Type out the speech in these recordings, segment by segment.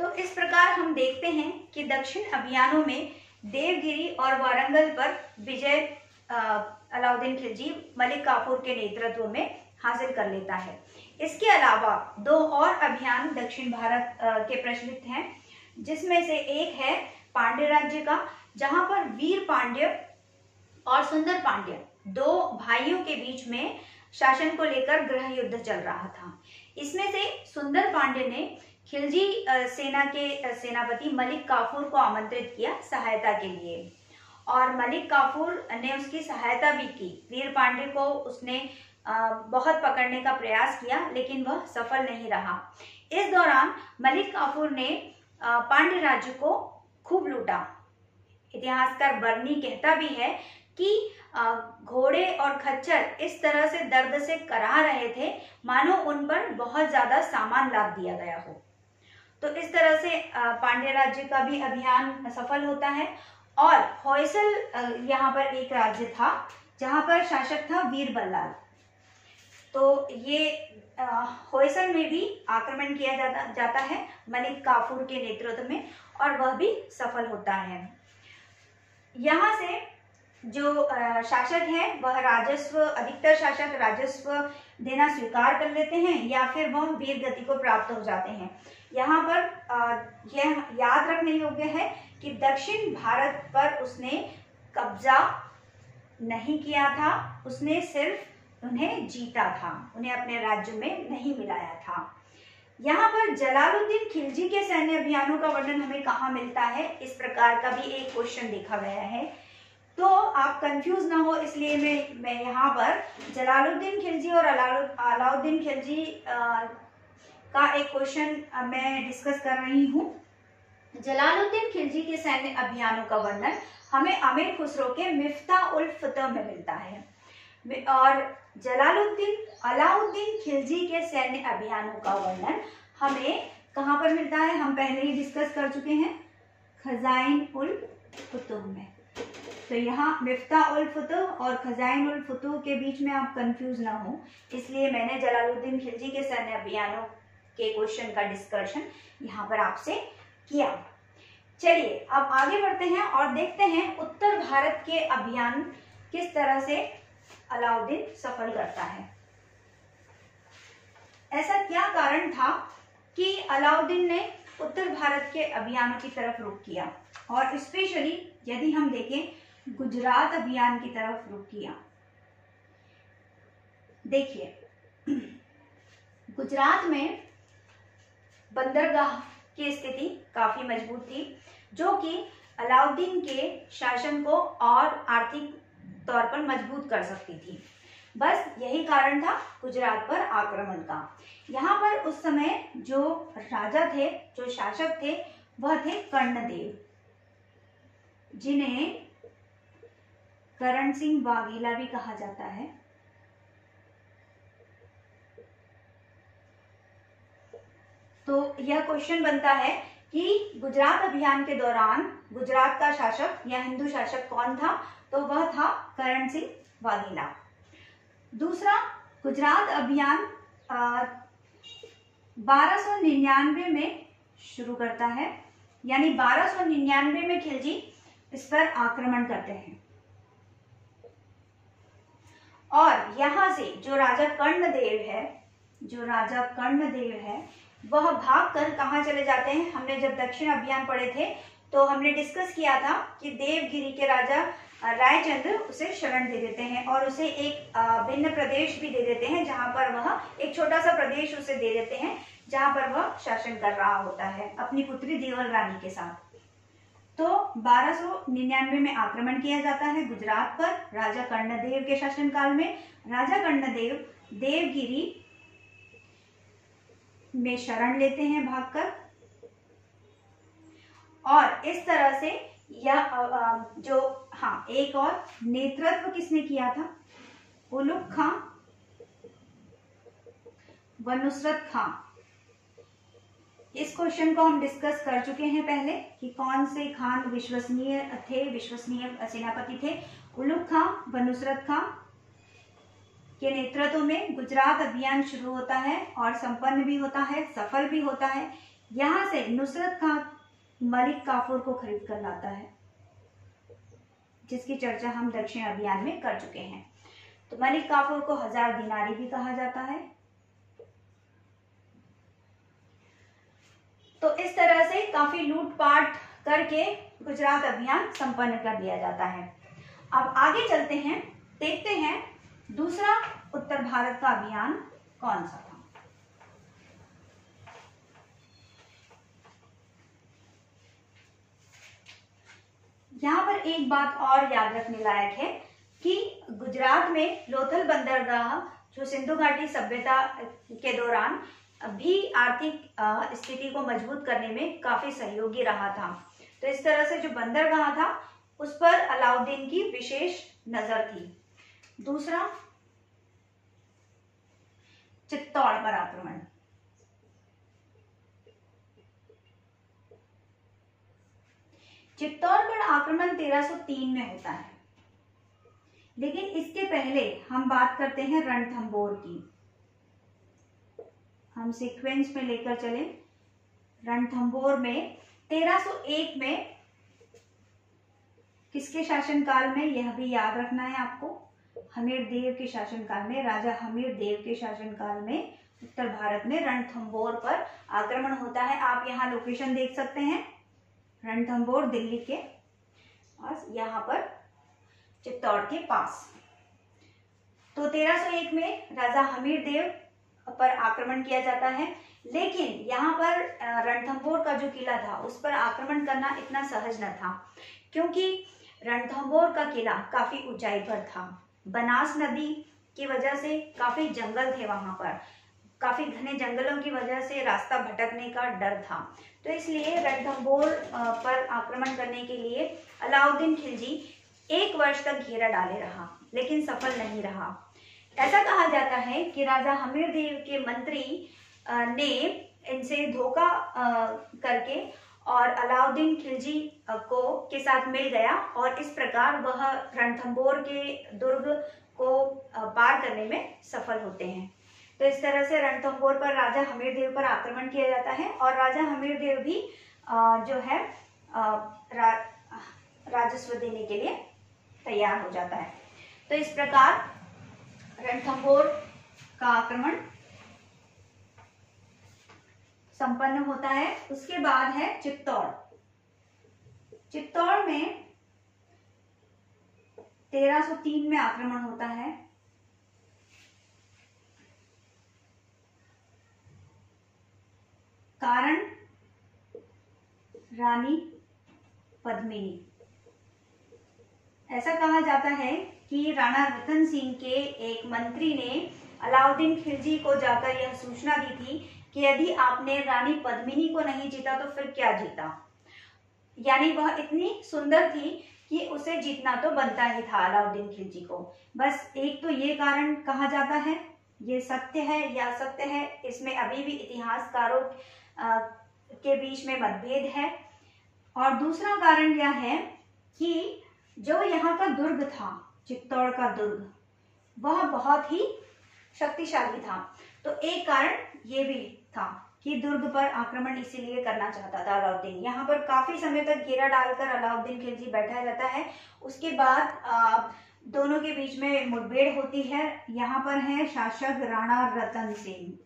तो इस प्रकार हम देखते हैं कि दक्षिण अभियानों में देवगिरी और वारंगल पर विजय अलाउद्दीन खिलजी मलिक काफूर के नेतृत्व में हासिल कर लेता है। इसके अलावा दो और अभियान दक्षिण भारत के प्रचलित हैं, जिसमें से एक है पांड्य राज्य का, जहां पर वीर पांड्य और सुंदर पांड्य दो भाइयों के बीच में शासन को लेकर गृह युद्ध चल रहा था। इसमें से सुंदर पांड्य ने खिलजी सेना के सेनापति मलिक काफूर को आमंत्रित किया सहायता के लिए, और मलिक काफूर ने उसकी सहायता भी की। वीर पांड्य को उसने बहुत पकड़ने का प्रयास किया, लेकिन वह सफल नहीं रहा। इस दौरान मलिक काफूर ने पांड्य राज्य को खूब लूटा। इतिहासकार बर्नी कहता भी है कि घोड़े और खच्चर इस तरह से दर्द से कराह रहे थे मानो उन पर बहुत ज्यादा सामान लाद दिया गया हो। तो इस तरह से पांड्य राज्य का भी अभियान सफल होता है। और होयसल यहाँ पर एक राज्य था जहाँ पर शासक था वीर बल्लाल। तो ये होयसल में भी आक्रमण किया जाता है मलिक काफूर के नेतृत्व में, और वह भी सफल होता है। यहाँ से जो शासक है वह राजस्व, अधिकतर शासक राजस्व देना स्वीकार कर लेते हैं या फिर वह वीर गति को प्राप्त हो जाते हैं। यहाँ पर यह याद रखने योग्य है कि दक्षिण भारत पर उसने कब्जा नहीं किया था, उसने सिर्फ उन्हें जीता था, उन्हें अपने राज्य में नहीं मिलाया था। यहाँ पर जलालुद्दीन खिलजी के सैन्य अभियानों का वर्णन हमें कहाँ मिलता है, इस प्रकार का भी एक क्वेश्चन देखा गया है। तो आप कंफ्यूज ना हो, इसलिए मैं यहाँ पर जलालुद्दीन खिलजी और अलाउद्दीन खिलजी का एक क्वेश्चन मैं डिस्कस कर रही हूँ। जलालुद्दीन खिलजी के सैन्य अभियानों का वर्णन हमें अमीर खुसरो के मिफ्ताह-उल-फतह में मिलता है, और अलाउद्दीन खिलजी के सैन्य अभियानों का वर्णन हमें कहाँ पर मिलता है, हम पहले ही डिस्कस कर चुके हैं, खज़ाइन-उल-फुतूह में। तो यहाँ मिफ्ताह-उल-फतह और खज़ाइन-उल-फुतूह के बीच में आप कंफ्यूज ना हो, इसलिए मैंने जलालुद्दीन खिलजी के सैन्य अभियानों के क्वेश्चन का डिस्कशन यहाँ पर आपसे किया। चलिए अब आगे बढ़ते हैं और देखते हैं उत्तर भारत के अभियान किस तरह से अलाउद्दीन सफल करता है। ऐसा क्या कारण था कि अलाउद्दीन ने उत्तर भारत के अभियानों की तरफ रुख किया, और स्पेशली यदि हम देखें गुजरात अभियान की तरफ रुख किया। देखिए गुजरात में बंदरगाह की स्थिति काफी मजबूत थी, जो कि अलाउद्दीन के शासन को और आर्थिक तौर पर मजबूत कर सकती थी। बस यही कारण था गुजरात पर आक्रमण का। यहाँ पर उस समय जो राजा थे, जो शासक थे, वह थे कर्णदेव, जिन्हें करण सिंह वाघेला भी कहा जाता है। तो यह क्वेश्चन बनता है कि गुजरात अभियान के दौरान गुजरात का शासक या हिंदू शासक कौन था, तो वह था करण सिंह वाघेला। दूसरा, गुजरात अभियान 1299 में शुरू करता है, यानी 1299 में खिलजी इस पर आक्रमण करते हैं, और यहाँ से जो राजा कर्णदेव है वह भागकर कहाँ चले जाते हैं। हमने जब दक्षिण अभियान पढ़े थे तो हमने डिस्कस किया था कि देवगिरी के राजा रायचंद्र उसे शरण दे देते हैं और उसे एक भिन्न प्रदेश भी दे देते हैं, जहां पर वह एक छोटा सा प्रदेश उसे दे देते हैं जहां पर वह शासन कर रहा होता है अपनी पुत्री देवल रानी के साथ। तो 1299 में आक्रमण किया जाता है गुजरात पर राजा कर्णदेव के शासनकाल में। राजा कर्णदेव देवगिरी में शरण लेते हैं भागकर, और इस तरह से एक और नेतृत्व किसने किया था, उलुग खां व नुसरत खां। इस क्वेश्चन को हम डिस्कस कर चुके हैं पहले कि कौन से खान विश्वसनीय सेनापति थे। उलुग खां व नुसरत खां के नेतृत्व में गुजरात अभियान शुरू होता है और संपन्न भी होता है, सफल भी होता है। यहाँ से नुसरत खां मलिक काफूर को खरीद कर लाता है, जिसकी चर्चा हम दक्षिण अभियान में कर चुके हैं। तो मलिक काफूर को 1000 दिनारी भी कहा जाता है। तो इस तरह से काफी लूटपाट करके गुजरात अभियान संपन्न कर दिया जाता है। अब आगे चलते हैं, देखते हैं दूसरा उत्तर भारत का अभियान कौन सा था। यहाँ पर एक बात और याद रखने लायक है कि गुजरात में लोथल बंदरगाह जो सिंधु घाटी सभ्यता के दौरान भी आर्थिक स्थिति को मजबूत करने में काफी सहयोगी रहा था। तो इस तरह से जो बंदरगाह था उस पर अलाउद्दीन की विशेष नजर थी। दूसरा, चित्तौड़ पर आक्रमण। चित्तौड़ पर आक्रमण 1303 में होता है, लेकिन इसके पहले हम बात करते हैं रणथंभौर की। हम सीक्वेंस में लेकर चले। रणथंभौर में 1301 में किसके शासनकाल में, यह भी याद रखना है आपको, हमीर देव के शासनकाल में, राजा हमीर देव के शासनकाल में उत्तर भारत में रणथंभौर पर आक्रमण होता है। आप यहाँ लोकेशन देख सकते हैं, रणथंभौर दिल्ली के और यहाँ पर चित्तौड़ के पास। तो 1301 में राजा हमीर देव पर आक्रमण किया जाता है, लेकिन यहाँ पर रणथंभौर का जो किला था उस पर आक्रमण करना इतना सहज न था, क्योंकि रणथंभौर का किला काफी ऊंचाई पर था। बनास नदी की वजह से काफी जंगल थे, वहां पर काफी घने जंगलों की वजह से रास्ता भटकने का डर था। तो इसलिए रणथंभौर पर आक्रमण करने के लिए अलाउद्दीन खिलजी 1 वर्ष तक घेरा डाले रहा, लेकिन सफल नहीं रहा। ऐसा कहा जाता है कि राजा हमीर देव के मंत्री ने इनसे धोखा करके और अलाउद्दीन खिलजी के साथ मिल गया और इस प्रकार वह रणथंभौर के दुर्ग को पार करने में सफल होते हैं। तो इस तरह से रणथंभौर पर राजा हमीर देव पर आक्रमण किया जाता है और राजा हमीर देव भी जो है राजस्व देने के लिए तैयार हो जाता है। तो इस प्रकार रणथंभौर का आक्रमण संपन्न होता है। उसके बाद है चित्तौड़। चित्तौड़ में 1303 में आक्रमण होता है। कारण रानी पद्मिनी। ऐसा कहा जाता है कि राणा रतन सिंह के एक मंत्री ने अलाउद्दीन खिलजी को जाकर यह सूचना दी थी कि यदि आपने रानी पद्मिनी को नहीं जीता तो फिर क्या जीता। यानी वह इतनी सुंदर थी कि उसे जीतना तो बनता ही था अलाउद्दीन खिलजी को। बस एक तो ये कारण कहा जाता है, ये सत्य है या असत्य है, इसमें अभी भी इतिहासकारों के बीच में मतभेद है। और दूसरा कारण यह है कि जो यहाँ का दुर्ग था, चित्तौड़ का दुर्ग, वह बहुत ही शक्तिशाली था। तो एक कारण ये भी था कि दुर्ग पर आक्रमण इसीलिए करना चाहता था अलाउद्दीन। यहाँ पर काफी समय तक घेरा डालकर अलाउद्दीन खिलजी बैठा रहता है। उसके बाद दोनों के बीच में मुठभेड़ होती है। यहाँ पर है शासक राणा रतन सिंह।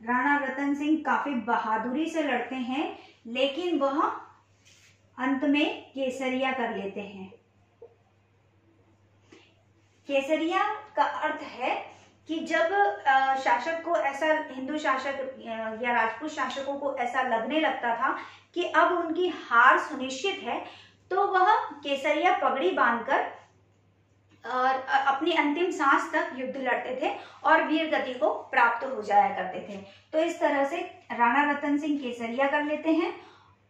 राणा रतन सिंह काफी बहादुरी से लड़ते हैं, लेकिन वह अंत में केसरिया कर लेते हैं। केसरिया का अर्थ है कि जब शासक को ऐसा, हिंदू शासक या राजपूत शासकों को ऐसा लगने लगता था कि अब उनकी हार सुनिश्चित है, तो वह केसरिया पगड़ी बांधकर और अपनी अंतिम सांस तक युद्ध लड़ते थे और वीर गति को प्राप्त हो जाया करते थे। तो इस तरह से राणा रतन सिंह केसरिया कर लेते हैं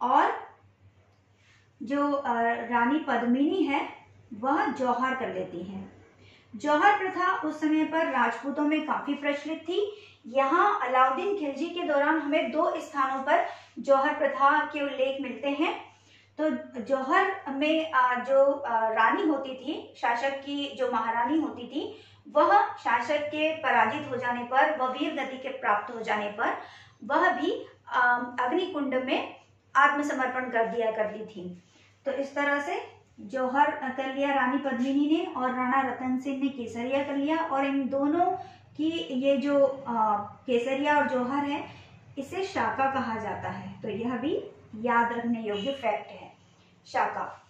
और जो रानी पद्मिनी है वह जौहर कर लेती हैं। जौहर प्रथा उस समय पर राजपूतों में काफी प्रचलित थी। यहाँ अलाउद्दीन खिलजी के दौरान हमें 2 स्थानों पर जौहर प्रथा के उल्लेख मिलते हैं। तो जौहर में जो रानी होती थी, शासक की जो महारानी होती थी, वह शासक के पराजित हो जाने पर, वह वीर गति के प्राप्त हो जाने पर वह भी अग्निकुंड में आत्मसमर्पण कर दिया करती थी। तो इस तरह से जौहर कर लिया रानी पद्मिनी ने, और राणा रतन सिंह ने केसरिया कर लिया। और इन दोनों की ये जो केसरिया और जौहर है, इसे शाका कहा जाता है। तो यह भी याद रखने योग्य फैक्ट है, शाका।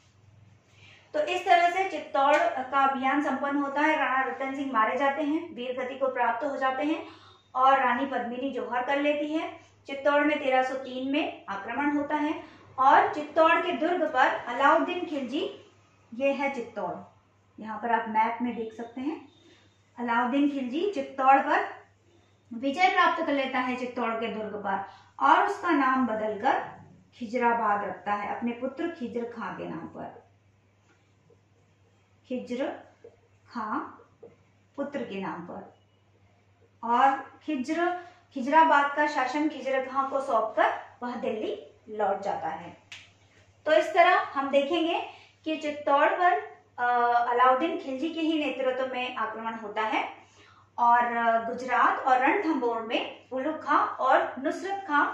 तो इस तरह से चित्तौड़ का अभियान संपन्न होता है। राणा रतन सिंह मारे जाते हैं, वीर गति को प्राप्त हो जाते हैं और रानी पद्मिनी जौहर कर लेती है। चित्तौड़ में 1303 में आक्रमण होता है और चित्तौड़ के दुर्ग पर अलाउद्दीन खिलजी, ये है चित्तौड़, यहाँ पर आप मैप में देख सकते हैं। अलाउद्दीन खिलजी चित्तौड़ पर विजय प्राप्त कर लेता है चित्तौड़ के दुर्ग पर, और उसका नाम बदलकर खिजराबाद रखता है अपने पुत्र खिज्र खां के नाम पर। खिज्र खां पुत्र के नाम पर, और खिजराबाद का शासन खिज्र खां को सौंपकर वह दिल्ली लौट जाता है। तो इस तरह हम देखेंगे कि चित्तौड़ पर अलाउद्दीन खिलजी के ही नेतृत्व में आक्रमण होता है, और गुजरात और रणथंभौर में उलुग खां और नुसरत खां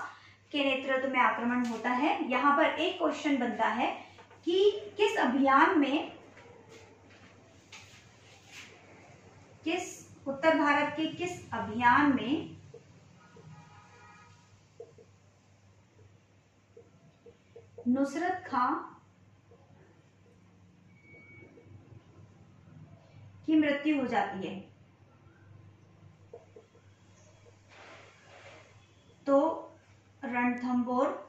के नेतृत्व में आक्रमण होता है। यहाँ पर एक क्वेश्चन बनता है कि किस अभियान में, उत्तर भारत के किस अभियान में नुसरत खां की मृत्यु हो जाती है? तो रणथंभौर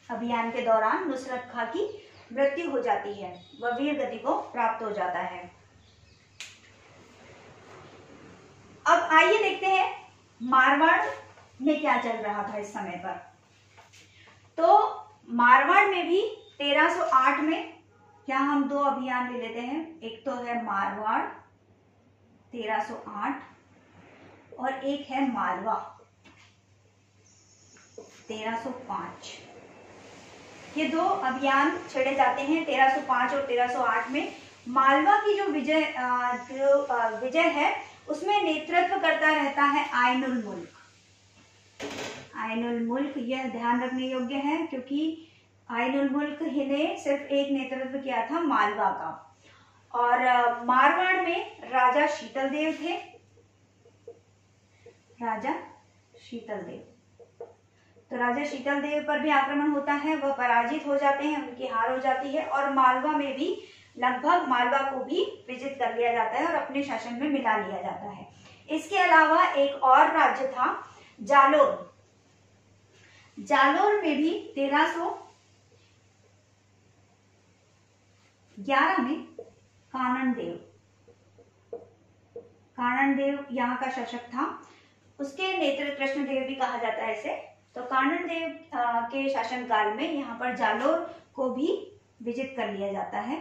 अभियान के दौरान नुसरत खां की मृत्यु हो जाती है, वह वीर गति को प्राप्त हो जाता है। अब आइए देखते हैं मारवाड़ में क्या चल रहा था इस समय पर। तो मारवाड़ में भी 1308 में क्या हम दो अभियान ले लेते हैं, एक तो है मारवाड़ 1308 और एक है मालवा 1305। ये दो अभियान छेड़े जाते हैं 1305 और 1308 में। मालवा की जो विजय है उसमें नेतृत्व करता रहता है आइनुल मुल्क। आइनुल मुल्क, यह ध्यान रखने योग्य है क्योंकि आइनुल मुल्क ही ने सिर्फ एक नेतृत्व किया था मालवा का। और मारवाड़ में राजा शीतलदेव थे, राजा शीतलदेव। तो राजा शीतलदेव पर भी आक्रमण होता है, वह पराजित हो जाते हैं, उनकी हार हो जाती है। और मालवा में भी लगभग मालवा को भी विजित कर लिया जाता है और अपने शासन में मिला लिया जाता है। इसके अलावा एक और राज्य था जालोर। जालोर में भी 1311 में काननदेव यहाँ का शासक था। उसके नेतृत्व कृष्णदेव भी कहा जाता है इसे। तो काननदेव के शासनकाल में यहाँ पर जालोर को भी विजित कर लिया जाता है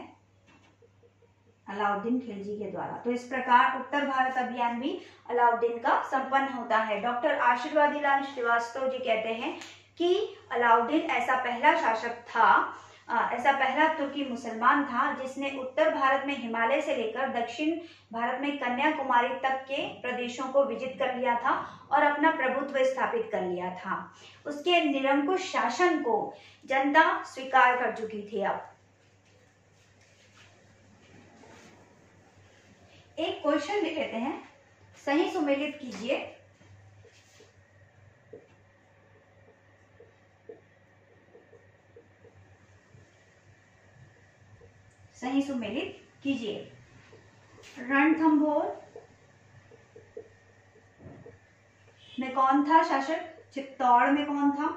अलाउद्दीन खिलजी के द्वारा। तो इस प्रकार उत्तर भारत अभियान भी अलाउद्दीन का संपन्न होता है। डॉक्टर आशीर्वादी लाल श्रीवास्तव जी कहते हैं कि अलाउद्दीन ऐसा पहला शासक था, ऐसा पहला तुर्की मुसलमान था जिसने उत्तर भारत में हिमालय से लेकर दक्षिण भारत में कन्याकुमारी तक के प्रदेशों को विजित कर लिया था और अपना प्रभुत्व स्थापित कर लिया था। उसके निरंकुश शासन को जनता स्वीकार कर चुकी थी। अब एक क्वेश्चन लिख लेते हैं, सही सुमेलित कीजिए। सही सुमेलित कीजिए। रणथंभौर में कौन था शासक? चित्तौड़ में कौन था?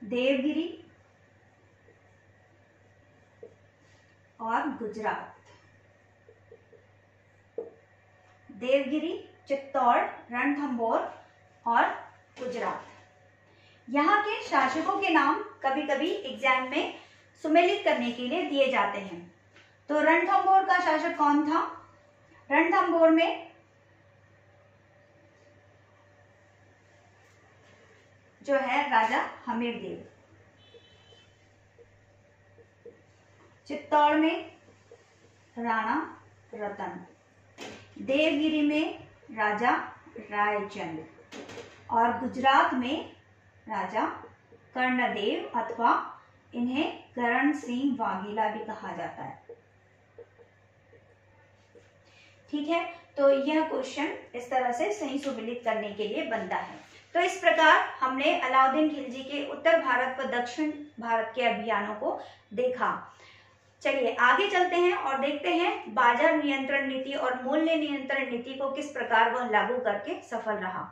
देवगिरी और गुजरात। देवगिरी, चित्तौड़, रणथंभौर और गुजरात। यहाँ के शासकों के नाम कभी कभी एग्जाम में सुमेलित करने के लिए दिए जाते हैं। तो रणथंभौर का शासक कौन था? रणथंभौर में जो है राजा हमीरदेव। चित्तौड़ में राणा रतन, देवगिरी में राजा रायचंद और गुजरात में राजा कर्णदेव अथवा इन्हें करण सिंह वाघेला भी कहा जाता है। ठीक है, तो यह क्वेश्चन इस तरह से सही सुमेलित करने के लिए बनता है। तो इस प्रकार हमने अलाउद्दीन खिलजी के उत्तर भारत व दक्षिण भारत के अभियानों को देखा। चलिए आगे चलते हैं और देखते हैं बाजार नियंत्रण नीति और मूल्य नियंत्रण नीति को किस प्रकार वह लागू करके सफल रहा।